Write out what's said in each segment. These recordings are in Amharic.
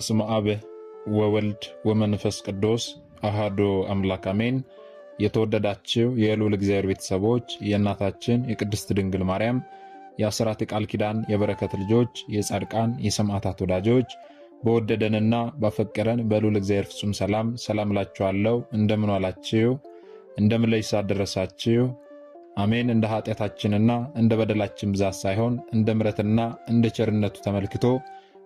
ስመ አብ ወወልድ ወመንፈስ ቅዱስ አሃዱ አምላክ አሜን። የተወደዳችሁ የልዑል እግዚአብሔር ቤተሰቦች የእናታችን የቅድስት ድንግል ማርያም የአስራት ቃል ኪዳን የበረከት ልጆች የጻድቃን የሰማዕታት ወዳጆች በወደደንና ባፈቀረን በልዑል እግዚአብሔር ፍጹም ሰላም እላችኋለሁ። እንደምን ዋላችሁ? እንደምን ለይሳ ደረሳችሁ? አሜን። እንደ ኃጢአታችንና እንደ በደላችን ብዛት ሳይሆን እንደ ምሕረትና እንደ ቸርነቱ ተመልክቶ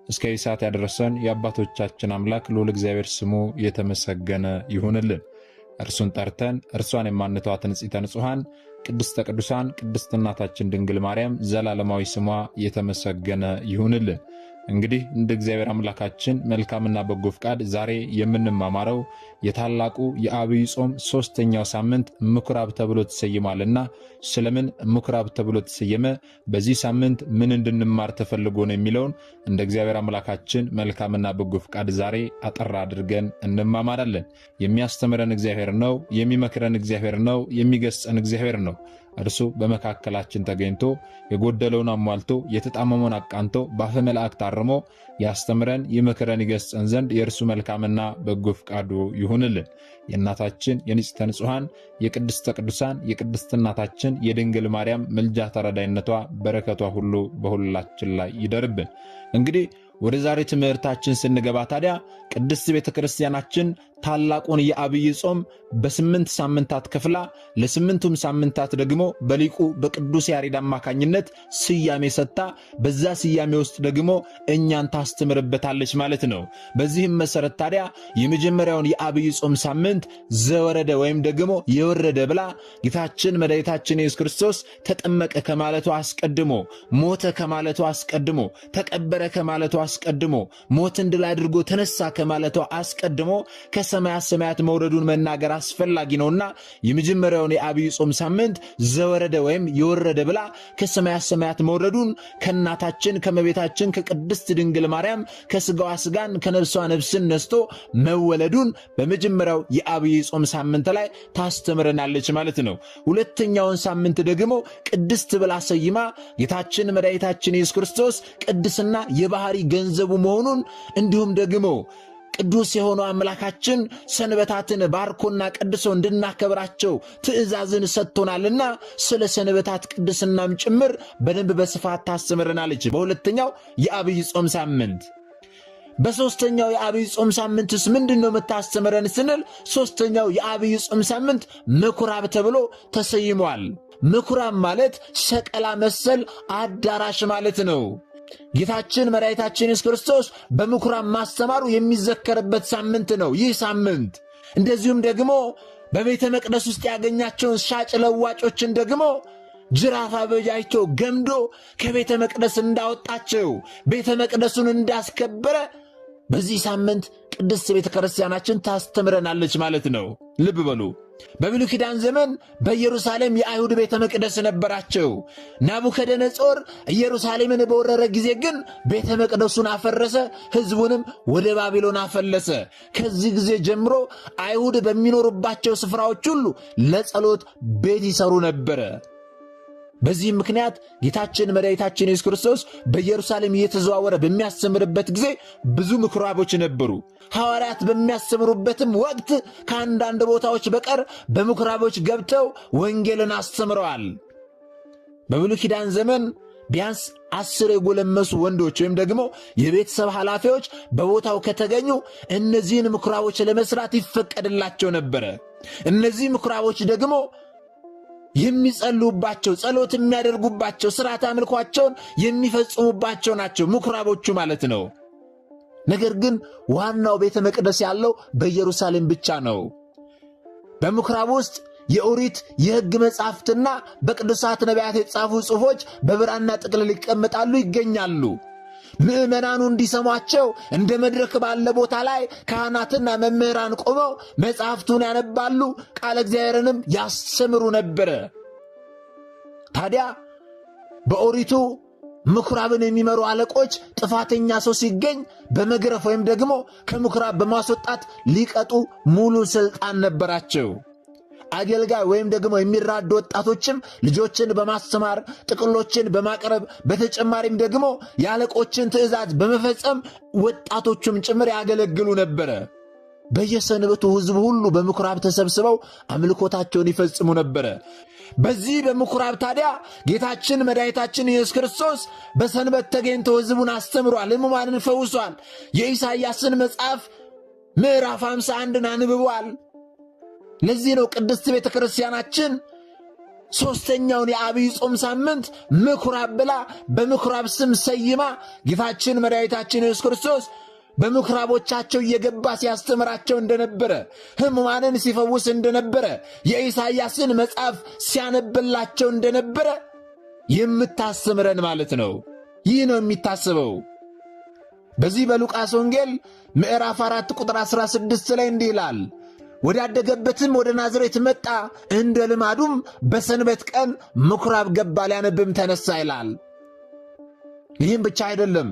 እስከ ሰዓት ያደረሰን የአባቶቻችን አምላክ ልዑል እግዚአብሔር ስሙ የተመሰገነ ይሁንልን። እርሱን ጠርተን እርሷን የማንተዋት ንጽሕተ ንጹሐን ቅድስተ ቅዱሳን ቅድስት እናታችን ድንግል ማርያም ዘላለማዊ ስሟ የተመሰገነ ይሁንልን። እንግዲህ እንደ እግዚአብሔር አምላካችን መልካምና በጎ ፍቃድ ዛሬ የምንማማረው የታላቁ የአብይ ጾም ሶስተኛው ሳምንት ምኩራብ ተብሎ ተሰይሟልና ስለምን ምኩራብ ተብሎ ተሰየመ፣ በዚህ ሳምንት ምን እንድንማር ተፈልጎ ነው የሚለውን እንደ እግዚአብሔር አምላካችን መልካምና በጎ ፍቃድ ዛሬ አጠር አድርገን እንማማራለን። የሚያስተምረን እግዚአብሔር ነው፣ የሚመክረን እግዚአብሔር ነው፣ የሚገስጸን እግዚአብሔር ነው። እርሱ በመካከላችን ተገኝቶ የጎደለውን አሟልቶ የተጣመመውን አቃንቶ በአፈ መላእክት አርሞ ያስተምረን ይመክረን ይገስጸን ዘንድ የእርሱ መልካምና በጎ ፍቃዱ ይሁንልን። የእናታችን የንጽሕተ ንጹሐን የቅድስተ ቅዱሳን የቅድስት እናታችን የድንግል ማርያም ምልጃ ተረዳይነቷ በረከቷ ሁሉ በሁላችን ላይ ይደርብን። እንግዲህ ወደ ዛሬ ትምህርታችን ስንገባ ታዲያ ቅድስት ቤተክርስቲያናችን ታላቁን የአብይ ጾም በ8 ሳምንታት ከፍላ ለ8ቱም ሳምንታት ደግሞ በሊቁ በቅዱስ ያሬድ አማካኝነት ስያሜ ሰጥታ በዛ ስያሜ ውስጥ ደግሞ እኛን ታስተምርበታለች ማለት ነው። በዚህም መሰረት ታዲያ የመጀመሪያውን የአብይ ጾም ሳምንት ዘወረደ ወይም ደግሞ የወረደ ብላ ጌታችን መድኃኒታችን ኢየሱስ ክርስቶስ ተጠመቀ ከማለቱ አስቀድሞ፣ ሞተ ከማለቱ አስቀድሞ፣ ተቀበረ ከማለቱ አስቀድሞ፣ ሞትን ድል አድርጎ ተነሳ ከማለቱ አስቀድሞ ከሰማያት ሰማያት መውረዱን መናገር አስፈላጊ ነውና የመጀመሪያውን የአብይ ጾም ሳምንት ዘወረደ ወይም የወረደ ብላ ከሰማያት ሰማያት መውረዱን ከእናታችን ከመቤታችን ከቅድስት ድንግል ማርያም ከስጋዋ ስጋን ከነፍሷ ነፍስን ነስቶ መወለዱን በመጀመሪያው የአብይ ጾም ሳምንት ላይ ታስተምረናለች ማለት ነው። ሁለተኛውን ሳምንት ደግሞ ቅድስት ብላ ሰይማ ጌታችን መድኃኒታችን ኢየሱስ ክርስቶስ ቅድስና የባህሪ ገንዘቡ መሆኑን እንዲሁም ደግሞ ቅዱስ የሆነው አምላካችን ሰንበታትን ባርኮና ቀድሶ እንድናከብራቸው ትእዛዝን ሰጥቶናልና ስለ ሰንበታት ቅድስናም ጭምር በደንብ በስፋት ታስተምረናለች በሁለተኛው የአብይ ጾም ሳምንት። በሶስተኛው የአብይ ጾም ሳምንትስ ምንድነው የምታስተምረን ስንል ሶስተኛው የአብይ ጾም ሳምንት ምኩራብ ተብሎ ተሰይሟል። ምኩራብ ማለት ሰቀላ መሰል አዳራሽ ማለት ነው። ጌታችን መድኃኒታችን ኢየሱስ ክርስቶስ በምኩራብ ማስተማሩ የሚዘከርበት ሳምንት ነው ይህ ሳምንት። እንደዚሁም ደግሞ በቤተ መቅደስ ውስጥ ያገኛቸውን ሻጭ ለዋጮችን ደግሞ ጅራፍ አበጃጅቶ ገምዶ ከቤተ መቅደስ እንዳወጣቸው ቤተ መቅደሱን እንዳስከበረ በዚህ ሳምንት ቅድስት ቤተ ክርስቲያናችን ታስተምረናለች ማለት ነው። ልብ በሉ። በብሉይ ኪዳን ዘመን በኢየሩሳሌም የአይሁድ ቤተ መቅደስ ነበራቸው። ናቡከደነጾር ኢየሩሳሌምን በወረረ ጊዜ ግን ቤተ መቅደሱን አፈረሰ፣ ሕዝቡንም ወደ ባቢሎን አፈለሰ። ከዚህ ጊዜ ጀምሮ አይሁድ በሚኖሩባቸው ስፍራዎች ሁሉ ለጸሎት ቤት ይሰሩ ነበረ። በዚህም ምክንያት ጌታችን መድኃኒታችን ኢየሱስ ክርስቶስ በኢየሩሳሌም እየተዘዋወረ በሚያስተምርበት ጊዜ ብዙ ምኩራቦች ነበሩ። ሐዋርያት በሚያስተምሩበትም ወቅት ከአንዳንድ ቦታዎች በቀር በምኩራቦች ገብተው ወንጌልን አስተምረዋል። በብሉይ ኪዳን ዘመን ቢያንስ 10 የጎለመሱ ወንዶች ወይም ደግሞ የቤተሰብ ኃላፊዎች በቦታው ከተገኙ እነዚህን ምኩራቦች ለመስራት ይፈቀድላቸው ነበረ። እነዚህ ምኩራቦች ደግሞ የሚጸልዩባቸው፣ ጸሎት የሚያደርጉባቸው፣ ሥርዓተ አምልኳቸውን የሚፈጽሙባቸው ናቸው ምኩራቦቹ ማለት ነው። ነገር ግን ዋናው ቤተ መቅደስ ያለው በኢየሩሳሌም ብቻ ነው። በምኩራብ ውስጥ የኦሪት የሕግ መጻሕፍትና በቅዱሳት ነቢያት የተጻፉ ጽሑፎች በብራና ጥቅልል ይቀመጣሉ፣ ይገኛሉ። ምዕመናኑ እንዲሰሟቸው እንደ መድረክ ባለ ቦታ ላይ ካህናትና መምህራን ቆመው መጻሕፍቱን ያነባሉ፣ ቃለ እግዚአብሔርንም ያስተምሩ ነበረ። ታዲያ በኦሪቱ ምኩራብን የሚመሩ አለቆች ጥፋተኛ ሰው ሲገኝ በመግረፍ ወይም ደግሞ ከምኩራብ በማስወጣት ሊቀጡ ሙሉ ሥልጣን ነበራቸው። አገልጋይ ወይም ደግሞ የሚራዱ ወጣቶችም ልጆችን በማስተማር ጥቅሎችን በማቅረብ በተጨማሪም ደግሞ የአለቆችን ትእዛዝ በመፈጸም ወጣቶቹም ጭምር ያገለግሉ ነበረ። በየሰንበቱ ሕዝቡ ሁሉ በምኩራብ ተሰብስበው አምልኮታቸውን ይፈጽሙ ነበረ። በዚህ በምኩራብ ታዲያ ጌታችን መድኃኒታችን ኢየሱስ ክርስቶስ በሰንበት ተገኝቶ ሕዝቡን አስተምሯል፣ ሕሙማንን ፈውሷል። የኢሳይያስን መጽሐፍ ምዕራፍ 51ን አንብቧል። ለዚህ ነው ቅድስት ቤተ ክርስቲያናችን ሦስተኛውን የአብይ ጾም ሳምንት ምኩራብ ብላ በምኩራብ ስም ሰይማ ጌታችን መድኃኒታችን ኢየሱስ ክርስቶስ በምኩራቦቻቸው እየገባ ሲያስተምራቸው እንደነበረ፣ ሕሙማንን ሲፈውስ እንደነበረ፣ የኢሳይያስን መጽሐፍ ሲያነብላቸው እንደነበረ የምታስተምረን ማለት ነው። ይህ ነው የሚታሰበው። በዚህ በሉቃስ ወንጌል ምዕራፍ 4 ቁጥር 16 ላይ እንዲህ ይላል፣ ወዳደገበትም ወደ ናዝሬት መጣ፣ እንደ ልማዱም በሰንበት ቀን ምኩራብ ገባ፣ ሊያነብም ተነሳ ይላል። ይህም ብቻ አይደለም።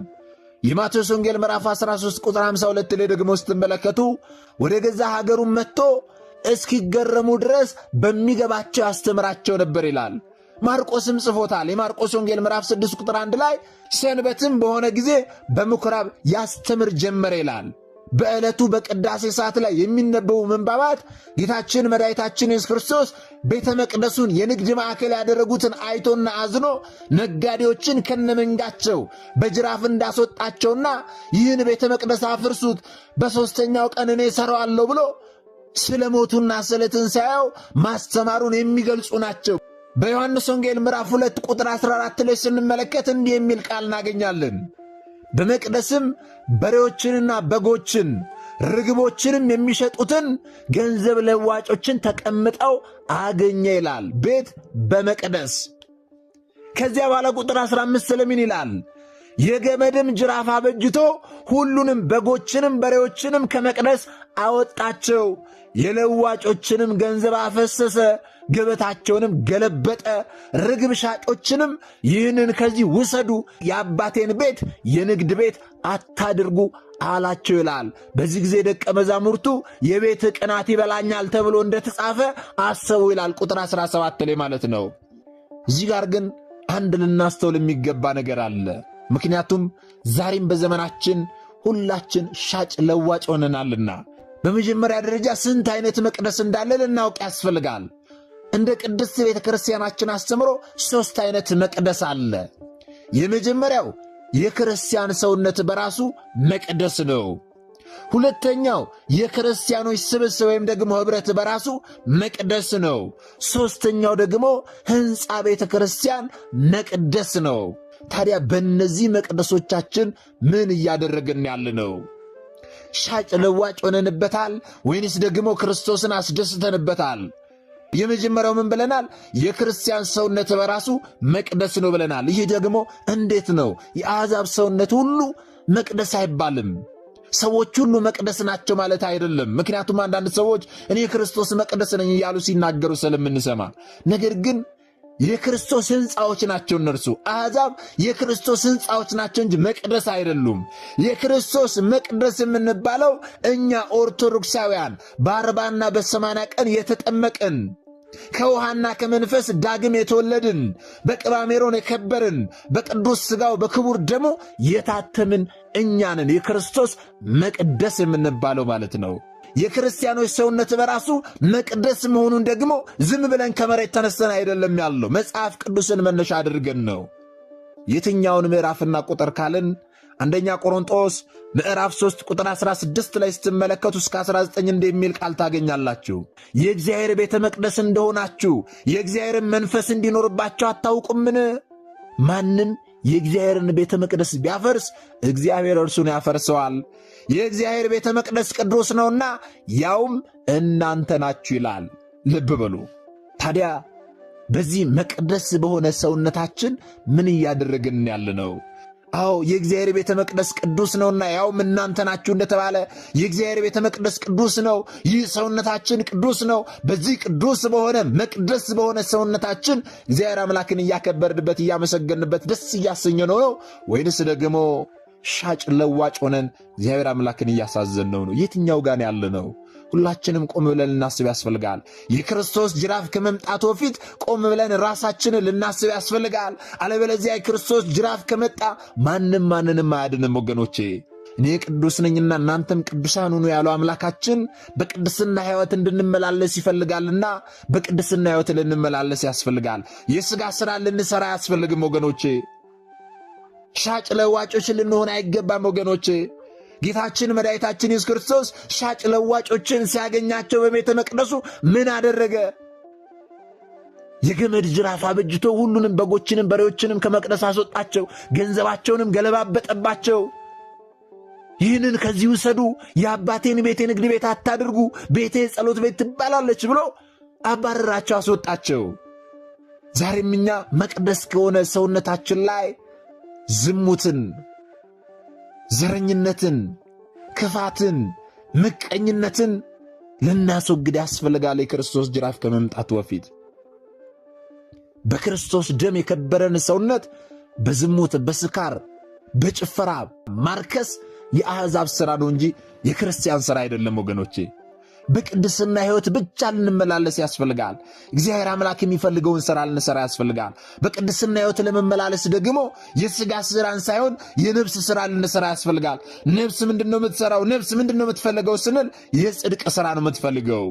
የማቴዎስ ወንጌል ምዕራፍ 13 ቁጥር 52 ላይ ደግሞ ስትመለከቱ ወደ ገዛ ሀገሩም መጥቶ እስኪገረሙ ድረስ በሚገባቸው ያስተምራቸው ነበር ይላል። ማርቆስም ጽፎታል። የማርቆስ ወንጌል ምዕራፍ 6 ቁጥር 1 ላይ ሰንበትም በሆነ ጊዜ በምኩራብ ያስተምር ጀመረ ይላል። በዕለቱ በቅዳሴ ሰዓት ላይ የሚነበቡ ምንባባት ጌታችን መድኃኒታችን ኢየሱስ ክርስቶስ ቤተ መቅደሱን የንግድ ማዕከል ያደረጉትን አይቶና አዝኖ ነጋዴዎችን ከነመንጋቸው በጅራፍ እንዳስወጣቸውና ይህን ቤተ መቅደስ አፍርሱት በሦስተኛው ቀን እኔ እሠራዋለሁ ብሎ ስለ ሞቱና ስለ ትንሣኤው ማስተማሩን የሚገልጹ ናቸው። በዮሐንስ ወንጌል ምዕራፍ 2 ቁጥር 14 ላይ ስንመለከት እንዲህ የሚል ቃል እናገኛለን። በመቅደስም በሬዎችንና በጎችን ርግቦችንም የሚሸጡትን ገንዘብ ለዋጮችን ተቀምጠው አገኘ ይላል። ቤት በመቅደስ። ከዚያ በኋላ ቁጥር 15 ስለምን ይላል? የገመድም ጅራፍ አበጅቶ ሁሉንም በጎችንም በሬዎችንም ከመቅደስ አወጣቸው፣ የለዋጮችንም ገንዘብ አፈሰሰ፣ ገበታቸውንም ገለበጠ፣ ርግብ ሻጮችንም ይህንን ከዚህ ውሰዱ፣ የአባቴን ቤት የንግድ ቤት አታድርጉ አላቸው ይላል። በዚህ ጊዜ ደቀ መዛሙርቱ የቤት ቅናት ይበላኛል ተብሎ እንደተጻፈ አሰቡ ይላል። ቁጥር 17 ላይ ማለት ነው። እዚህ ጋር ግን አንድ ልናስተውል የሚገባ ነገር አለ። ምክንያቱም ዛሬም በዘመናችን ሁላችን ሻጭ ለዋጭ ሆነናልና በመጀመሪያ ደረጃ ስንት አይነት መቅደስ እንዳለ ልናውቅ ያስፈልጋል። እንደ ቅድስት ቤተ ክርስቲያናችን አስተምሮ 3 አይነት መቅደስ አለ። የመጀመሪያው የክርስቲያን ሰውነት በራሱ መቅደስ ነው። ሁለተኛው የክርስቲያኖች ስብስብ ወይም ደግሞ ኅብረት በራሱ መቅደስ ነው። ሦስተኛው ደግሞ ሕንፃ ቤተ ክርስቲያን መቅደስ ነው። ታዲያ በእነዚህ መቅደሶቻችን ምን እያደረግን ያለ ነው? ሻጭ ለዋጭ ሆነንበታል ወይንስ ደግሞ ክርስቶስን አስደስተንበታል? የመጀመሪያው ምን ብለናል? የክርስቲያን ሰውነት በራሱ መቅደስ ነው ብለናል። ይህ ደግሞ እንዴት ነው? የአሕዛብ ሰውነት ሁሉ መቅደስ አይባልም። ሰዎች ሁሉ መቅደስ ናቸው ማለት አይደለም። ምክንያቱም አንዳንድ ሰዎች እኔ የክርስቶስ መቅደስ ነኝ እያሉ ሲናገሩ ስለምንሰማ፣ ነገር ግን የክርስቶስ ሕንፃዎች ናቸው እነርሱ። አሕዛብ የክርስቶስ ሕንፃዎች ናቸው እንጂ መቅደስ አይደሉም። የክርስቶስ መቅደስ የምንባለው እኛ ኦርቶዶክሳውያን በ40ና በ80 ቀን የተጠመቅን ከውሃና ከመንፈስ ዳግም የተወለድን በቅባሜሮን የከበርን በቅዱስ ሥጋው በክቡር ደሙ የታተምን እኛንን የክርስቶስ መቅደስ የምንባለው ማለት ነው። የክርስቲያኖች ሰውነት በራሱ መቅደስ መሆኑን ደግሞ ዝም ብለን ከመሬት ተነስተን አይደለም ያለው፣ መጽሐፍ ቅዱስን መነሻ አድርገን ነው። የትኛውን ምዕራፍና ቁጥር ካልን አንደኛ ቆሮንጦስ ምዕራፍ 3 ቁጥር 16 ላይ ስትመለከቱ እስከ 19 እንደሚል ቃል ታገኛላችሁ። የእግዚአብሔር ቤተ መቅደስ እንደሆናችሁ የእግዚአብሔርን መንፈስ እንዲኖርባቸው አታውቁምን? ማንም የእግዚአብሔርን ቤተ መቅደስ ቢያፈርስ እግዚአብሔር እርሱን ያፈርሰዋል። የእግዚአብሔር ቤተ መቅደስ ቅዱስ ነውና ያውም እናንተ ናችሁ ይላል። ልብ በሉ። ታዲያ በዚህ መቅደስ በሆነ ሰውነታችን ምን እያደረግን ያለ ነው? አዎ የእግዚአብሔር ቤተ መቅደስ ቅዱስ ነውና ያውም እናንተ ናችሁ እንደተባለ የእግዚአብሔር ቤተ መቅደስ ቅዱስ ነው። ይህ ሰውነታችን ቅዱስ ነው። በዚህ ቅዱስ በሆነ መቅደስ በሆነ ሰውነታችን እግዚአብሔር አምላክን እያከበርንበት እያመሰገንበት ደስ እያሰኘነው ነው ወይንስ ደግሞ ሻጭ ለዋጭ ሆነን እግዚአብሔር አምላክን እያሳዘንነው ነው? የትኛው ጋር ያለ ነው? ሁላችንም ቆም ብለን ልናስብ ያስፈልጋል። የክርስቶስ ጅራፍ ከመምጣቱ በፊት ቆም ብለን ራሳችንን ልናስብ ያስፈልጋል። አለበለዚያ የክርስቶስ ጅራፍ ከመጣ ማንም ማንንም አያድንም ወገኖቼ። እኔ ቅዱስ ነኝና እናንተም ቅዱሳን ሁኑ ያለው አምላካችን በቅድስና ሕይወት እንድንመላለስ ይፈልጋልና በቅድስና ሕይወት ልንመላለስ ያስፈልጋል። የሥጋ ሥራ ልንሠራ አያስፈልግም ወገኖቼ። ሻጭ ለዋጮች ልንሆን አይገባም ወገኖቼ። ጌታችን መድኃኒታችን ኢየሱስ ክርስቶስ ሻጭ ለዋጮችን ሲያገኛቸው በቤተ መቅደሱ ምን አደረገ? የገመድ ጅራፍ አበጅቶ ሁሉንም በጎችንም በሬዎችንም ከመቅደስ አስወጣቸው፣ ገንዘባቸውንም ገለባበጠባቸው። ይህንን ከዚህ ውሰዱ፣ የአባቴን ቤት የንግድ ቤት አታድርጉ፣ ቤቴ ጸሎት ቤት ትባላለች ብሎ አባረራቸው፣ አስወጣቸው። ዛሬም እኛ መቅደስ ከሆነ ሰውነታችን ላይ ዝሙትን፣ ዘረኝነትን፣ ክፋትን፣ ምቀኝነትን ልናስወግድ ያስፈልጋል። የክርስቶስ ጅራፍ ከመምጣቱ በፊት በክርስቶስ ደም የከበረን ሰውነት በዝሙት፣ በስካር፣ በጭፈራ ማርከስ የአሕዛብ ሥራ ነው እንጂ የክርስቲያን ሥራ አይደለም ወገኖቼ። በቅድስና ሕይወት ብቻ ልንመላለስ ያስፈልጋል። እግዚአብሔር አምላክ የሚፈልገውን ሥራ ልንሠራ ያስፈልጋል። በቅድስና ሕይወት ለመመላለስ ደግሞ የሥጋ ሥራን ሳይሆን የነፍስ ሥራ ልንሠራ ያስፈልጋል። ነፍስ ምንድን ነው የምትሠራው? ነፍስ ምንድን ነው የምትፈልገው ስንል የጽድቅ ሥራ ነው የምትፈልገው።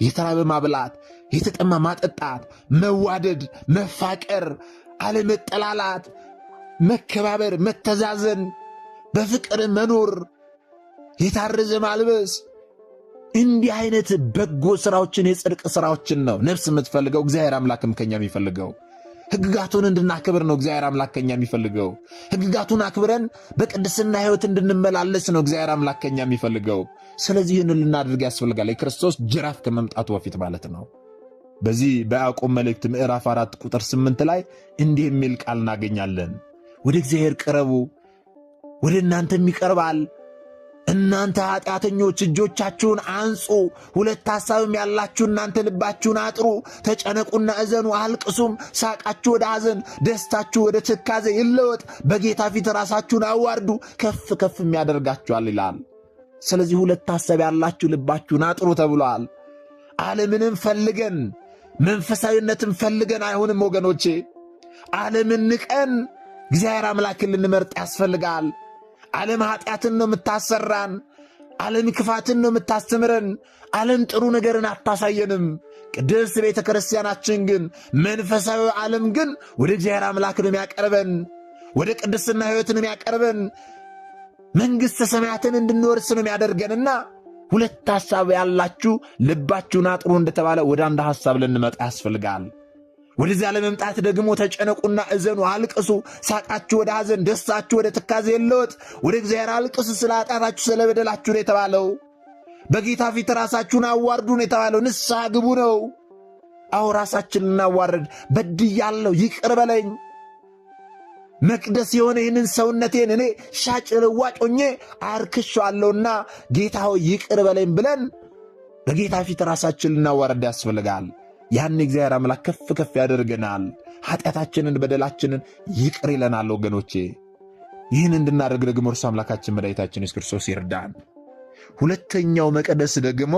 የተራበ ማብላት፣ የተጠማ ማጠጣት፣ መዋደድ፣ መፋቀር፣ አለመጠላላት፣ መከባበር፣ መተዛዘን፣ በፍቅር መኖር፣ የታረዘ ማልበስ፣ እንዲህ አይነት በጎ ሥራዎችን የጽድቅ ሥራዎችን ነው ነፍስ የምትፈልገው። እግዚአብሔር አምላክም ከኛ የሚፈልገው ሕግጋቱን እንድናክብር ነው። እግዚአብሔር አምላክ ከኛ የሚፈልገው ሕግጋቱን አክብረን በቅድስና ሕይወት እንድንመላለስ ነው እግዚአብሔር አምላክ ከኛ የሚፈልገው። ስለዚህ ይህን ልናደርግ ያስፈልጋል፣ የክርስቶስ ጅራፍ ከመምጣቱ በፊት ማለት ነው። በዚህ በያዕቆብ መልእክት ምዕራፍ 4 ቁጥር 8 ላይ እንዲህ የሚል ቃል እናገኛለን። ወደ እግዚአብሔር ቅረቡ፣ ወደ እናንተም ይቀርባል። እናንተ ኃጢአተኞች እጆቻችሁን አንጹ። ሁለት ሐሳብም ያላችሁ እናንተ ልባችሁን አጥሩ። ተጨነቁና እዘኑ፣ አልቅሱም። ሳቃችሁ ወደ ሐዘን፣ ደስታችሁ ወደ ትካዜ ይለወጥ። በጌታ ፊት ራሳችሁን አዋርዱ፣ ከፍ ከፍም ያደርጋችኋል ይላል። ስለዚህ ሁለት ሐሳብ ያላችሁ ልባችሁን አጥሩ ተብሏል። ዓለምንም ፈልገን መንፈሳዊነትን ፈልገን አይሆንም ወገኖቼ። ዓለምን ንቀን እግዚአብሔር አምላክን ልንመርጥ ያስፈልጋል። ዓለም ኃጢአትን ነው የምታሰራን። ዓለም ክፋትን ነው የምታስተምረን። ዓለም ጥሩ ነገርን አታሳየንም። ቅድስት ቤተ ክርስቲያናችን ግን መንፈሳዊ ዓለም ግን ወደ እግዚአብሔር አምላክ ነው የሚያቀርበን፣ ወደ ቅድስና ሕይወት ነው የሚያቀርበን፣ መንግሥተ ሰማያትን እንድንወርስ ነው የሚያደርገንና ሁለት ሐሳብ ያላችሁ ልባችሁን አጥሩ እንደተባለ ወደ አንድ ሐሳብ ልንመጣ ያስፈልጋል። ወደዚያ ለመምጣት ደግሞ ተጨነቁና እዘኑ፣ አልቅሱ። ሳቃችሁ ወደ ሐዘን፣ ደስታችሁ ወደ ትካዜ ይለወጥ። ወደ እግዚአብሔር አልቅሱ፣ ስለ ኃጢአታችሁ ስለ በደላችሁ ነው የተባለው። በጌታ ፊት ራሳችሁን አዋርዱ ነው የተባለው። ንስሐ ግቡ ነው። አዎ ራሳችን ልናዋርድ፣ በድያለሁ ይቅር በለኝ፣ መቅደስ የሆነ ይህንን ሰውነቴን እኔ ሻጭ ለዋጭ ሆኜ አርክሻለሁና ጌታ ሆይ ይቅር በለኝ ብለን በጌታ ፊት ራሳችን ልናዋርድ ያስፈልጋል። ያን እግዚአብሔር አምላክ ከፍ ከፍ ያደርገናል። ኃጢአታችንን በደላችንን ይቅር ይለናል ወገኖቼ። ይህን እንድናደርግ ደግሞ እርሱ አምላካችን መድኃኒታችን ኢየሱስ ክርስቶስ ይርዳን። ሁለተኛው መቅደስ ደግሞ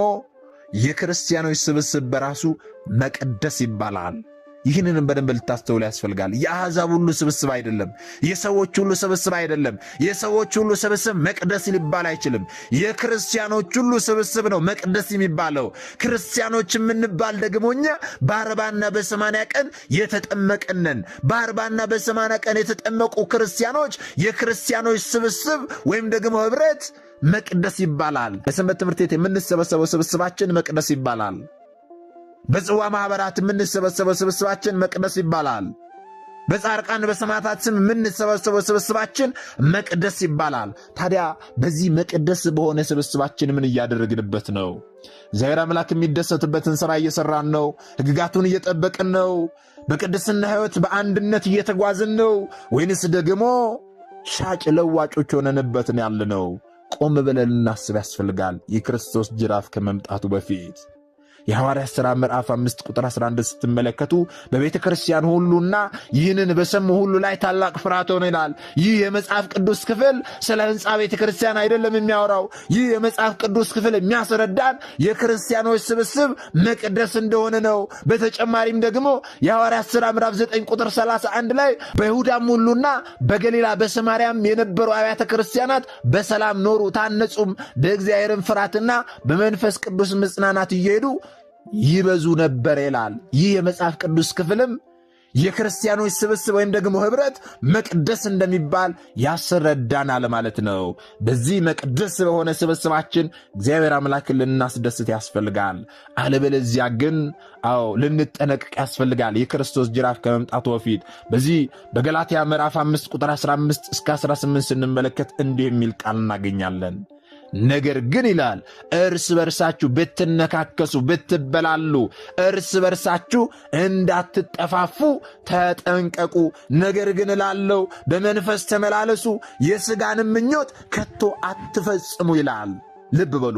የክርስቲያኖች ስብስብ በራሱ መቅደስ ይባላል። ይህንንም በደንብ ልታስተውሉ ያስፈልጋል። የአሕዛብ ሁሉ ስብስብ አይደለም። የሰዎች ሁሉ ስብስብ አይደለም። የሰዎች ሁሉ ስብስብ መቅደስ ሊባል አይችልም። የክርስቲያኖች ሁሉ ስብስብ ነው መቅደስ የሚባለው። ክርስቲያኖች የምንባል ደግሞ እኛ በ40ና በ80 ቀን የተጠመቅነን። በ40ና በ80 ቀን የተጠመቁ ክርስቲያኖች የክርስቲያኖች ስብስብ ወይም ደግሞ ኅብረት መቅደስ ይባላል። በሰንበት ትምህርት ቤት የምንሰበሰበው ስብስባችን መቅደስ ይባላል። በጽዋ ማኅበራት የምንሰበሰበው ስብስባችን መቅደስ ይባላል። በጻድቃን በሰማዕታት ስም የምንሰበሰበው ስብስባችን መቅደስ ይባላል። ታዲያ በዚህ መቅደስ በሆነ ስብስባችን ምን እያደረግንበት ነው? እግዚአብሔር አምላክ የሚደሰትበትን ሥራ እየሠራን ነው? ሕግጋቱን እየጠበቅን ነው? በቅድስና ሕይወት በአንድነት እየተጓዝን ነው? ወይንስ ደግሞ ሻጭ ለዋጮች ሆነንበትን ያለ ነው? ቆም ብለን ልናስብ ያስፈልጋል። የክርስቶስ ጅራፍ ከመምጣቱ በፊት የሐዋርያት ሥራ ምዕራፍ 5 ቁጥር 11 ስትመለከቱ በቤተ ክርስቲያን ሁሉና ይህንን በሰሙ ሁሉ ላይ ታላቅ ፍርሃት ሆነ ይላል። ይህ የመጽሐፍ ቅዱስ ክፍል ስለ ሕንፃ ቤተ ክርስቲያን አይደለም የሚያወራው። ይህ የመጽሐፍ ቅዱስ ክፍል የሚያስረዳን የክርስቲያኖች ስብስብ መቅደስ እንደሆነ ነው። በተጨማሪም ደግሞ የሐዋርያት ሥራ ምዕራፍ 9 ቁጥር 31 ላይ በይሁዳም ሁሉና በገሊላ በሰማርያም የነበሩ አብያተ ክርስቲያናት በሰላም ኖሩ፣ ታነጹም፣ በእግዚአብሔርም ፍርሃትና በመንፈስ ቅዱስ መጽናናት እየሄዱ ይበዙ ነበር ይላል። ይህ የመጽሐፍ ቅዱስ ክፍልም የክርስቲያኖች ስብስብ ወይም ደግሞ ኅብረት መቅደስ እንደሚባል ያስረዳናል ማለት ነው። በዚህ መቅደስ በሆነ ስብስባችን እግዚአብሔር አምላክን ልናስደስት ያስፈልጋል። አለበለዚያ ግን ልንጠነቀቅ ያስፈልጋል። የክርስቶስ ጅራፍ ከመምጣቱ በፊት በዚህ በገላትያ ምዕራፍ 5 ቁጥር 15 እስከ 18 ስንመለከት እንዲህ የሚል ቃል እናገኛለን። ነገር ግን ይላል እርስ በርሳችሁ ብትነካከሱ ብትበላሉ እርስ በርሳችሁ እንዳትጠፋፉ ተጠንቀቁ። ነገር ግን እላለሁ በመንፈስ ተመላለሱ፣ የሥጋንም ምኞት ከቶ አትፈጽሙ ይላል። ልብ በሉ።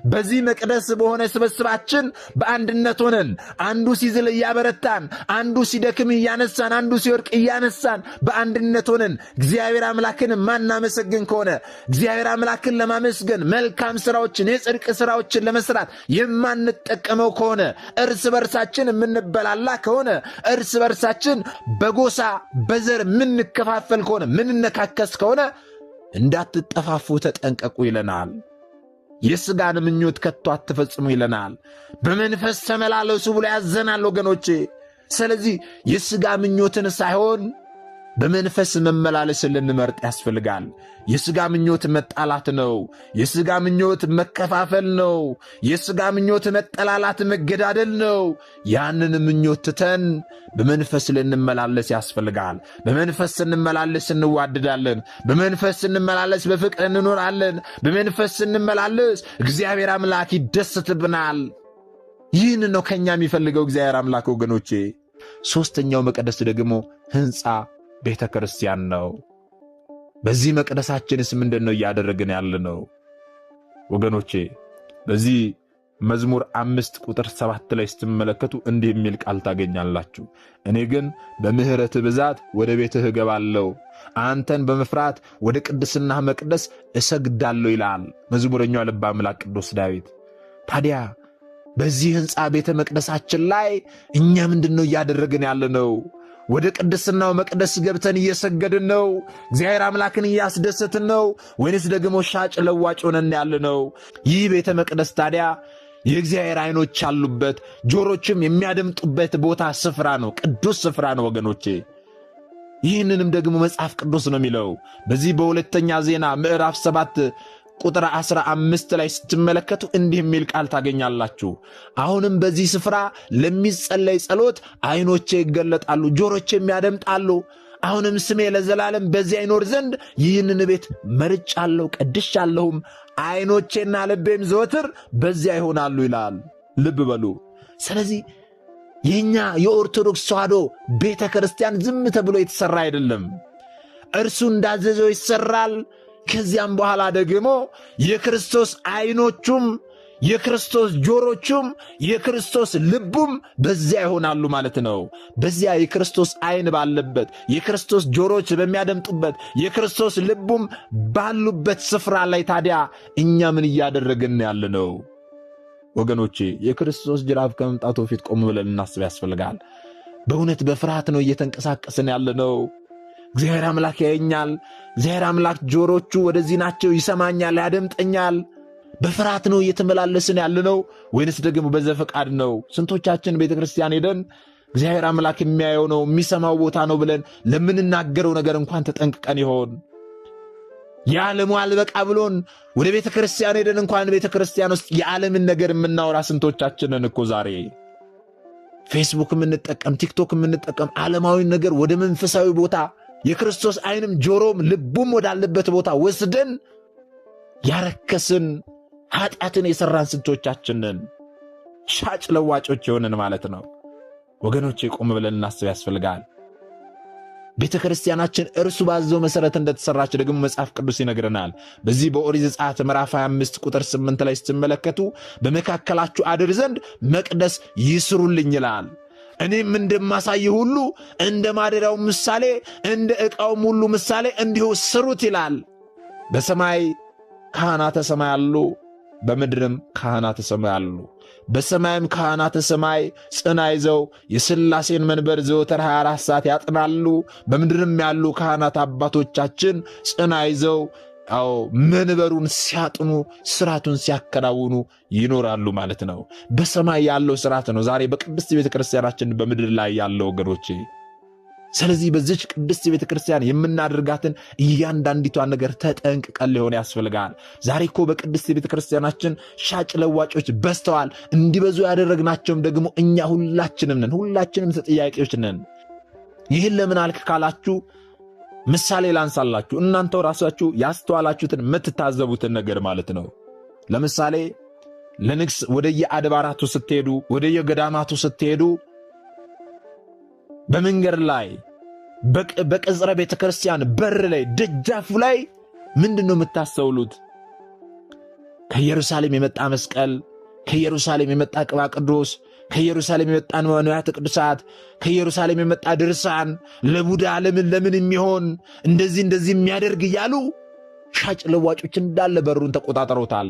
በዚህ መቅደስ በሆነ ስብስባችን በአንድነት ሆነን አንዱ ሲዝል እያበረታን፣ አንዱ ሲደክም እያነሳን፣ አንዱ ሲወድቅ እያነሳን በአንድነት ሆነን እግዚአብሔር አምላክን ማናመሰግን ከሆነ እግዚአብሔር አምላክን ለማመስገን መልካም ሥራዎችን የጽድቅ ሥራዎችን ለመስራት የማንጠቀመው ከሆነ እርስ በርሳችን የምንበላላ ከሆነ እርስ በርሳችን በጎሳ በዘር የምንከፋፈል ከሆነ ምንነካከስ ከሆነ እንዳትጠፋፉ ተጠንቀቁ ይለናል። የሥጋን ምኞት ከቶ አትፈጽሙ ይለናል። በመንፈስ ተመላለሱ ብሎ ያዘናል ወገኖቼ። ስለዚህ የሥጋ ምኞትን ሳይሆን በመንፈስ መመላለስን ልንመርጥ ያስፈልጋል። የሥጋ ምኞት መጣላት ነው። የሥጋ ምኞት መከፋፈል ነው። የሥጋ ምኞት መጠላላት፣ መገዳደል ነው። ያንን ምኞት ትተን በመንፈስ ልንመላለስ ያስፈልጋል። በመንፈስ ስንመላለስ እንዋደዳለን። በመንፈስ ስንመላለስ በፍቅር እንኖራለን። በመንፈስ ስንመላለስ እግዚአብሔር አምላክ ይደሰትብናል። ይህን ነው ከኛ የሚፈልገው እግዚአብሔር አምላክ ወገኖቼ። ሦስተኛው መቅደስ ደግሞ ሕንፃ ቤተ ክርስቲያን ነው። በዚህ መቅደሳችንስ ምንድን ነው እያደረግን ያለ ነው ወገኖቼ? በዚህ መዝሙር 5 ቁጥር 7 ላይ ስትመለከቱ እንዲህ የሚል ቃል ታገኛላችሁ። እኔ ግን በምሕረት ብዛት ወደ ቤትህ እገባለሁ፣ አንተን በመፍራት ወደ ቅድስናህ መቅደስ እሰግዳለሁ ይላል መዝሙረኛው ልበ አምላክ ቅዱስ ዳዊት። ታዲያ በዚህ ሕንፃ ቤተ መቅደሳችን ላይ እኛ ምንድን ነው እያደረግን ያለ ነው? ወደ ቅድስናው መቅደስ ገብተን እየሰገድን ነው? እግዚአብሔር አምላክን እያስደሰትን ነው? ወይንስ ደግሞ ሻጭ ለዋጭ ሆነን ያለ ነው? ይህ ቤተ መቅደስ ታዲያ የእግዚአብሔር ዓይኖች ያሉበት ጆሮችም የሚያደምጡበት ቦታ ስፍራ ነው፣ ቅዱስ ስፍራ ነው ወገኖቼ። ይህንንም ደግሞ መጽሐፍ ቅዱስ ነው የሚለው። በዚህ በሁለተኛ ዜና ምዕራፍ 7 ቁጥር 15 ላይ ስትመለከቱ እንዲህ የሚል ቃል ታገኛላችሁ። አሁንም በዚህ ስፍራ ለሚጸለይ ጸሎት ዓይኖቼ ይገለጣሉ፣ ጆሮቼም ያደምጣሉ። አሁንም ስሜ ለዘላለም በዚያ ይኖር ዘንድ ይህንን ቤት መርጫለሁ፣ ቀድሻለሁም፣ ዓይኖቼና ልቤም ዘወትር በዚያ ይሆናሉ ይላል። ልብ በሉ። ስለዚህ የእኛ የኦርቶዶክስ ተዋሕዶ ቤተ ክርስቲያን ዝም ተብሎ የተሠራ አይደለም። እርሱ እንዳዘዘው ይሠራል። ከዚያም በኋላ ደግሞ የክርስቶስ ዓይኖቹም የክርስቶስ ጆሮቹም የክርስቶስ ልቡም በዚያ ይሆናሉ ማለት ነው። በዚያ የክርስቶስ ዓይን ባለበት፣ የክርስቶስ ጆሮች በሚያደምጡበት፣ የክርስቶስ ልቡም ባሉበት ስፍራ ላይ ታዲያ እኛ ምን እያደረግን ያለ ነው ወገኖቼ? የክርስቶስ ጅራፍ ከመምጣቱ በፊት ቆም ብለን እናስብ ያስፈልጋል። በእውነት በፍርሃት ነው እየተንቀሳቀስን ያለ ነው? እግዚአብሔር አምላክ ያየኛል፣ እግዚአብሔር አምላክ ጆሮቹ ወደዚህ ናቸው፣ ይሰማኛል፣ ያደምጠኛል። በፍርሃት ነው እየተመላለስን ያለነው ወይንስ ደግሞ በዘፈቃድ ነው? ስንቶቻችን ቤተ ክርስቲያን ሄደን እግዚአብሔር አምላክ የሚያየው ነው የሚሰማው ቦታ ነው ብለን ለምንናገረው ነገር እንኳን ተጠንቅቀን ይሆን? የዓለሙ አልበቃ ብሎን ወደ ቤተ ክርስቲያን ሄደን እንኳን ቤተ ክርስቲያን ውስጥ የዓለምን ነገር የምናወራ ስንቶቻችንን እኮ ዛሬ ፌስቡክ የምንጠቀም ቲክቶክ የምንጠቀም ዓለማዊ ነገር ወደ መንፈሳዊ ቦታ የክርስቶስ ዓይንም ጆሮም ልቡም ወዳለበት ቦታ ወስደን ያረከስን ኃጢአትን የሠራን ስንቶቻችንን ሻጭ ለዋጮች የሆንን ማለት ነው ወገኖቼ። ቆም ብለን እናስብ ያስፈልጋል። ቤተ ክርስቲያናችን እርሱ ባዘው መሰረት እንደተሰራች ደግሞ መጽሐፍ ቅዱስ ይነግረናል። በዚህ በኦሪት ዘጸአት ምዕራፍ 25 ቁጥር 8 ላይ ስትመለከቱ በመካከላችሁ አድር ዘንድ መቅደስ ይስሩልኝ ይላል። እኔም እንደማሳይ ሁሉ እንደ ማደሪያው ምሳሌ እንደ ዕቃውም ሁሉ ምሳሌ እንዲሁ ስሩት ይላል። በሰማይ ካህናተ ሰማይ አሉ፣ በምድርም ካህናተ ሰማይ አሉ። በሰማይም ካህናተ ሰማይ ጽና ይዘው የሥላሴን መንበር ዘወትር 24 ሰዓት ያጥናሉ። በምድርም ያሉ ካህናት አባቶቻችን ጽና ይዘው መንበሩን ሲያጥኑ ስርዓቱን ሲያከናውኑ ይኖራሉ ማለት ነው። በሰማይ ያለው ስርዓት ነው ዛሬ በቅድስት ቤተ ክርስቲያናችን በምድር ላይ ያለው ወገኖቼ። ስለዚህ በዚች ቅድስት ቤተ ክርስቲያን የምናደርጋትን እያንዳንዲቷን ነገር ተጠንቅቀን ሊሆን ያስፈልጋል። ዛሬ እኮ በቅድስት ቤተ ክርስቲያናችን ሻጭ ለዋጮች በዝተዋል። እንዲበዙ ያደረግናቸውም ደግሞ እኛ ሁላችንም ነን። ሁላችንም ተጠያቂዎች ነን። ይህን ለምን አልክ ካላችሁ ምሳሌ ላንሳላችሁ። እናንተው ራሳችሁ ያስተዋላችሁትን የምትታዘቡትን ነገር ማለት ነው። ለምሳሌ ለንግስ ወደየአድባራቱ ስትሄዱ፣ ወደየገዳማቱ ስትሄዱ በመንገድ ላይ በቅጽረ ቤተ ክርስቲያን በር ላይ ደጃፉ ላይ ምንድነው የምታስተውሉት? ከኢየሩሳሌም የመጣ መስቀል፣ ከኢየሩሳሌም የመጣ ቅባ ቅዱስ፣ ከኢየሩሳሌም የመጣ ንዋያተ ቅዱሳት፣ ከኢየሩሳሌም የመጣ ድርሳን፣ ለቡዳ ለምን የሚሆን እንደዚህ የሚያደርግ እያሉ ሻጭ ለዋጮች እንዳለ በሩን ተቆጣጠሩታል።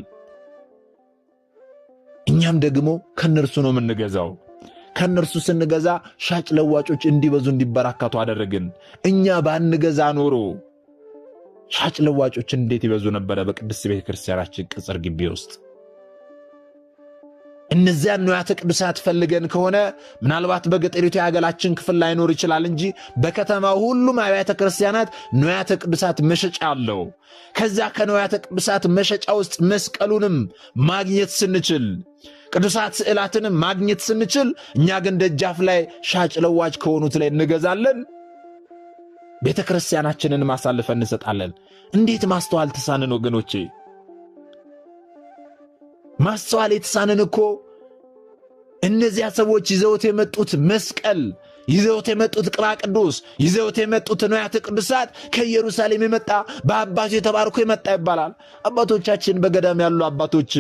እኛም ደግሞ ከነርሱ ነው የምንገዛው። ከነርሱ ስንገዛ ሻጭ ለዋጮች እንዲበዙ እንዲበራከቱ አደረግን። እኛ ባንገዛ ኖሮ ሻጭ ለዋጮች እንዴት ይበዙ ነበረ በቅድስት ቤተ ክርስቲያናችን ቅጽር ግቢ ውስጥ። እነዚያን ንዋያተ ቅዱሳት ፈልገን ከሆነ ምናልባት በገጠሪቱ የአገራችን ክፍል ላይኖር ይችላል እንጂ በከተማው ሁሉም አብያተ ክርስቲያናት ንዋያተ ቅዱሳት መሸጫ አለው። ከዛ ከንዋያተ ቅዱሳት መሸጫ ውስጥ መስቀሉንም ማግኘት ስንችል፣ ቅዱሳት ስዕላትንም ማግኘት ስንችል፣ እኛ ግን ደጃፍ ላይ ሻጭ ለዋጭ ከሆኑት ላይ እንገዛለን። ቤተ ክርስቲያናችንን ማሳልፈን እንሰጣለን። እንዴት ማስተዋል ተሳነን ወገኖቼ? ማስተዋል የተሳነን እኮ እነዚያ ሰዎች ይዘውት የመጡት መስቀል፣ ይዘውት የመጡት ቅባ ቅዱስ፣ ይዘውት የመጡት ንዋያተ ቅዱሳት ከኢየሩሳሌም የመጣ በአባቱ የተባርኮ የመጣ ይባላል። አባቶቻችን በገዳም ያሉ አባቶች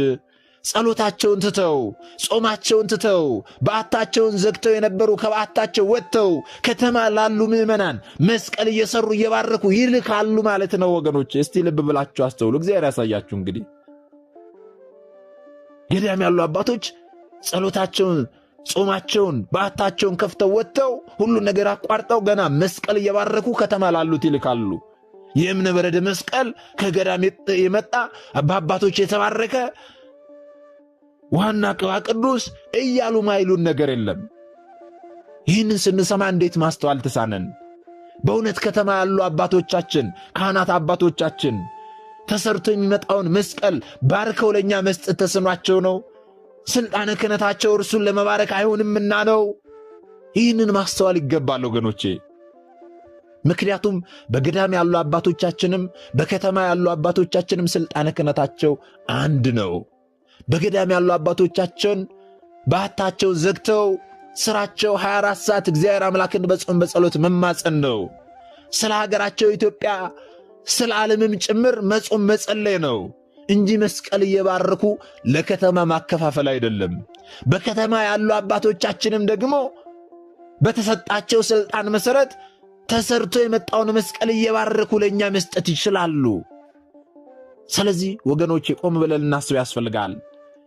ጸሎታቸውን ትተው ጾማቸውን ትተው በዓታቸውን ዘግተው የነበሩ ከበዓታቸው ወጥተው ከተማ ላሉ ምዕመናን መስቀል እየሰሩ እየባረኩ ይልካሉ ማለት ነው ወገኖች። እስቲ ልብ ብላችሁ አስተውሉ። እግዚአብሔር ያሳያችሁ። እንግዲህ ገዳም ያሉ አባቶች ጸሎታቸውን ጾማቸውን በዓታቸውን ከፍተው ወጥተው ሁሉ ነገር አቋርጠው ገና መስቀል እየባረኩ ከተማ ላሉት ይልካሉ። የእምነ በረድ መስቀል ከገዳም የመጣ በአባቶች የተባረከ ዋና ቅባ ቅዱስ እያሉ ማይሉን ነገር የለም። ይህንን ስንሰማ እንዴት ማስተዋል ተሳነን? በእውነት ከተማ ያሉ አባቶቻችን፣ ካህናት አባቶቻችን ተሰርቶ የሚመጣውን መስቀል ባርከው ለእኛ መስጠት ተስኗቸው ነው? ስልጣነ ክህነታቸው እርሱን ለመባረክ አይሆንምና ነው? ይህንን ማስተዋል ይገባል ወገኖቼ። ምክንያቱም በገዳም ያሉ አባቶቻችንም በከተማ ያሉ አባቶቻችንም ስልጣነ ክህነታቸው አንድ ነው። በገዳም ያሉ አባቶቻችን በዓታቸውን ዘግተው ስራቸው 24 ሰዓት እግዚአብሔር አምላክን በጾም በጸሎት መማፀን ነው። ስለ ሀገራቸው ኢትዮጵያ፣ ስለ ዓለምም ጭምር መጾም መጸለይ ነው እንጂ መስቀል እየባረኩ ለከተማ ማከፋፈል አይደለም። በከተማ ያሉ አባቶቻችንም ደግሞ በተሰጣቸው ስልጣን መሰረት ተሰርቶ የመጣውን መስቀል እየባረኩ ለእኛ መስጠት ይችላሉ። ስለዚህ ወገኖቼ ቆም ብለን ልናስብ ያስፈልጋል።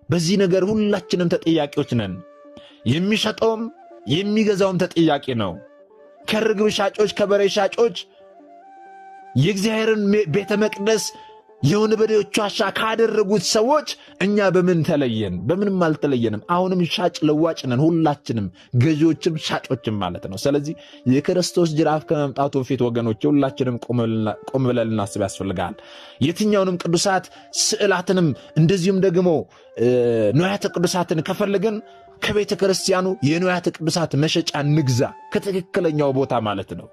በዚህ ነገር ሁላችንም ተጠያቂዎች ነን። የሚሸጠውም የሚገዛውም ተጠያቂ ነው። ከርግብ ሻጮች፣ ከበሬ ሻጮች የእግዚአብሔርን ቤተ መቅደስ የወንበዴዎች ዋሻ ካደረጉት ሰዎች እኛ በምን ተለየን? በምንም አልተለየንም። አሁንም ሻጭ ለዋጭ ነን ሁላችንም፣ ገዢዎችም ሻጮችም ማለት ነው። ስለዚህ የክርስቶስ ጅራፍ ከመምጣቱ በፊት ወገኖች ሁላችንም ቆም ብለን ልናስብ ያስፈልጋል። የትኛውንም ቅዱሳት ስዕላትንም እንደዚሁም ደግሞ ንዋያተ ቅዱሳትን ከፈለግን ከቤተ ክርስቲያኑ የንዋያተ ቅዱሳት መሸጫ ንግዛ፣ ከትክክለኛው ቦታ ማለት ነው።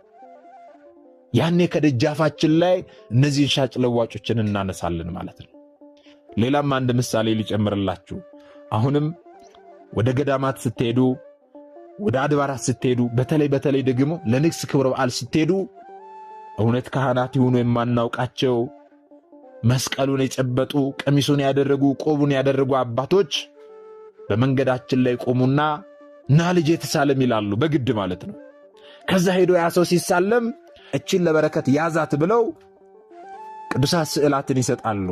ያኔ ከደጃፋችን ላይ እነዚህን ሻጭ ለዋጮችን እናነሳለን ማለት ነው። ሌላም አንድ ምሳሌ ሊጨምርላችሁ። አሁንም ወደ ገዳማት ስትሄዱ ወደ አድባራት ስትሄዱ፣ በተለይ ደግሞ ለንግስ ክብረ በዓል ስትሄዱ እውነት ካህናት ይሁኑ የማናውቃቸው መስቀሉን የጨበጡ ቀሚሱን ያደረጉ ቆቡን ያደረጉ አባቶች በመንገዳችን ላይ ቆሙና ና ልጄ ተሳለም ይላሉ፣ በግድ ማለት ነው። ከዛ ሄዶ ያ ሰው ሲሳለም እችን ለበረከት ያዛት ብለው ቅዱሳት ስዕላትን ይሰጣሉ።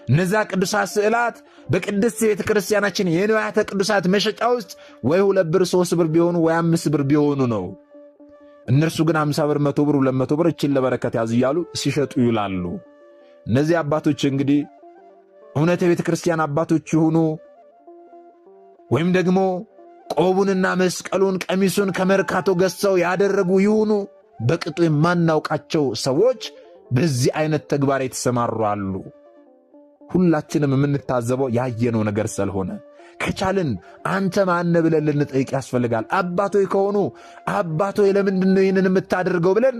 እነዛ ቅዱሳት ስዕላት በቅድስት ቤተ ክርስቲያናችን የንዋያተ ቅዱሳት መሸጫ ውስጥ ወይ 2 ብር 3 ብር ቢሆኑ ወይ 5 ብር ቢሆኑ ነው። እነርሱ ግን 50 ብር 100 ብር 200 ብር እችን ለበረከት ያዙ እያሉ ሲሸጡ ይውላሉ። እነዚህ አባቶች እንግዲህ እውነት የቤተ ክርስቲያን አባቶች ይሁኑ ወይም ደግሞ ቆቡንና መስቀሉን ቀሚሱን ከመርካቶ ገዝተው ያደረጉ ይሁኑ በቅጡ የማናውቃቸው ሰዎች በዚህ አይነት ተግባር የተሰማሩ አሉ። ሁላችንም የምንታዘበው ያየነው ነገር ስለሆነ ከቻልን አንተ ማን ብለን ልንጠይቅ ያስፈልጋል። አባቶይ ከሆኑ አባቶይ ለምንድን ነው ይህንን የምታደርገው ብለን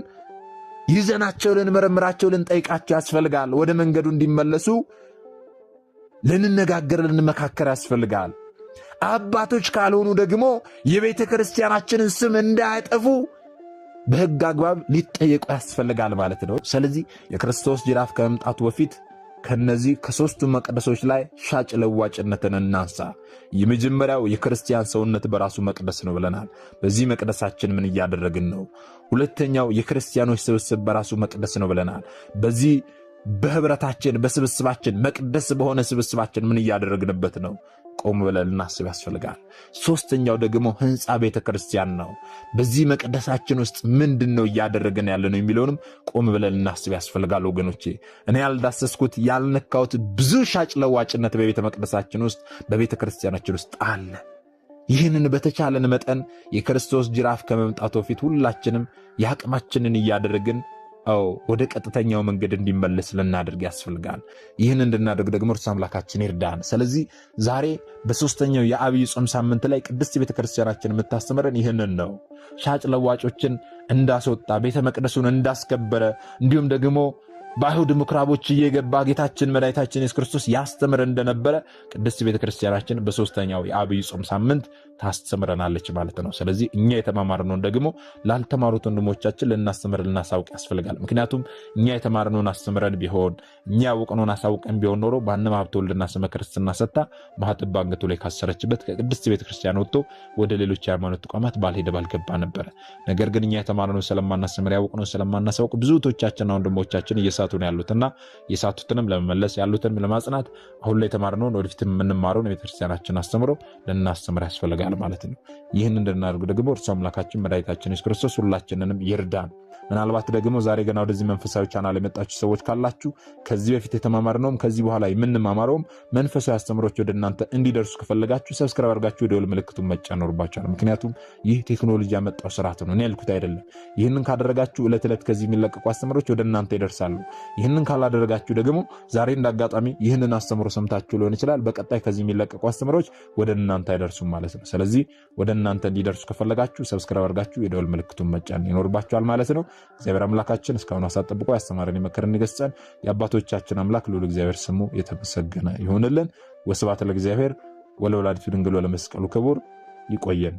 ይዘናቸው ልንመረምራቸው ልንጠይቃቸው ያስፈልጋል። ወደ መንገዱ እንዲመለሱ ልንነጋገር ልንመካከር ያስፈልጋል። አባቶች ካልሆኑ ደግሞ የቤተ ክርስቲያናችንን ስም እንዳያጠፉ በሕግ አግባብ ሊጠየቁ ያስፈልጋል ማለት ነው። ስለዚህ የክርስቶስ ጅራፍ ከመምጣቱ በፊት ከነዚህ ከሦስቱ መቅደሶች ላይ ሻጭ ለዋጭነትን እናንሳ። የመጀመሪያው የክርስቲያን ሰውነት በራሱ መቅደስ ነው ብለናል። በዚህ መቅደሳችን ምን እያደረግን ነው? ሁለተኛው የክርስቲያኖች ስብስብ በራሱ መቅደስ ነው ብለናል። በዚህ በህብረታችን በስብስባችን መቅደስ በሆነ ስብስባችን ምን እያደረግንበት ነው? ቆም ብለን ልናስብ ያስፈልጋል። ሦስተኛው ደግሞ ሕንፃ ቤተ ክርስቲያን ነው። በዚህ መቅደሳችን ውስጥ ምንድን ነው እያደረግን ያለ ነው የሚለውንም ቆም ብለን ልናስብ ያስፈልጋል። ወገኖቼ እኔ ያልዳሰስኩት ያልነካሁት ብዙ ሻጭ ለዋጭነት በቤተ መቅደሳችን ውስጥ በቤተ ክርስቲያናችን ውስጥ አለ። ይህንን በተቻለን መጠን የክርስቶስ ጅራፍ ከመምጣቱ በፊት ሁላችንም የአቅማችንን እያደረግን ወደ ቀጥተኛው መንገድ እንዲመለስ ልናደርግ ያስፈልጋል። ይህን እንድናደርግ ደግሞ እርሱ አምላካችን ይርዳን። ስለዚህ ዛሬ በሦስተኛው የዐቢይ ጾም ሳምንት ላይ ቅድስት ቤተ ክርስቲያናችን የምታስተምረን ይህንን ነው። ሻጭ ለዋጮችን እንዳስወጣ ቤተ መቅደሱን እንዳስከበረ እንዲሁም ደግሞ በአይሁድ ምኩራቦች እየገባ ጌታችን መድኃኒታችን ኢየሱስ ክርስቶስ ያስተምር እንደነበረ ቅድስት ቤተ ክርስቲያናችን በሦስተኛው የዐቢይ ጾም ሳምንት ታስተምረናለች ማለት ነው። ስለዚህ እኛ የተማማርነውን ደግሞ ላልተማሩት ወንድሞቻችን ልናስተምር ልናሳውቅ ያስፈልጋል። ምክንያቱም እኛ የተማርነውን አስተምረን ቢሆን እኛ ያወቅነውን አሳውቀን ቢሆን ኖሮ በአነ ሀብተ ወልድና ስመ ክርስትና ሰጥታ ማኅተብ በአንገቱ ላይ ካሰረችበት ከቅድስት ቤተ ክርስቲያን ወጥቶ ወደ ሌሎች የሃይማኖት ተቋማት ባልሄደ ባልገባ ነበረ። ነገር ግን እኛ የተማርነውን ስለማናስተምር ያወቅነውን ስለማናሳውቅ ብዙ እህቶቻችንና ወንድሞቻችን እየሳቱን ያሉትና የሳቱትንም ለመመለስ ያሉትንም ለማጽናት አሁን ላይ የተማርነውን ወደፊት የምንማረውን የቤተክርስቲያናችን አስተምሮ ልናስተምር ያስፈልጋል ማለት ነው። ይህን እንድናደርግ ደግሞ እርሱ አምላካችን መድኃኒታችን ኢየሱስ ክርስቶስ ሁላችንንም ይርዳን። ምናልባት ደግሞ ዛሬ ገና ወደዚህ መንፈሳዊ ቻናል የመጣችሁ ሰዎች ካላችሁ ከዚህ በፊት የተማማርነውም ከዚህ በኋላ የምንማማረውም መንፈሳዊ አስተምሮች ወደ እናንተ እንዲደርሱ ከፈለጋችሁ ሰብስክራይብ አድርጋችሁ የደወል ምልክቱን መጫን ይኖርባችኋል። ምክንያቱም ይህ ቴክኖሎጂ ያመጣው ስርዓት ነው፣ እኔ ያልኩት አይደለም። ይህንን ካደረጋችሁ ዕለት ዕለት ከዚህ የሚለቀቁ አስተምሮች ወደ እናንተ ይደርሳሉ። ይህንን ካላደረጋችሁ ደግሞ ዛሬ እንዳጋጣሚ ይህንን አስተምሮ ሰምታችሁ ሊሆን ይችላል፣ በቀጣይ ከዚህ የሚለቀቁ አስተምሮች ወደ እናንተ አይደርሱም ማለት ነው። ስለዚህ ወደ እናንተ እንዲደርሱ ከፈለጋችሁ ሰብስክራይብ አድርጋችሁ የደወል ምልክቱን መጫን ይኖርባችኋል ማለት ነው። እግዚአብሔር አምላካችን እስካሁን አሳብ ጠብቆ ያስተማረን የመከረን ይገስጸን። የአባቶቻችን አምላክ ልዑል እግዚአብሔር ስሙ የተመሰገነ ይሁንልን። ወስብሐት ለእግዚአብሔር ወለወላዲቱ ድንግል ወለመስቀሉ ክቡር። ይቆየን።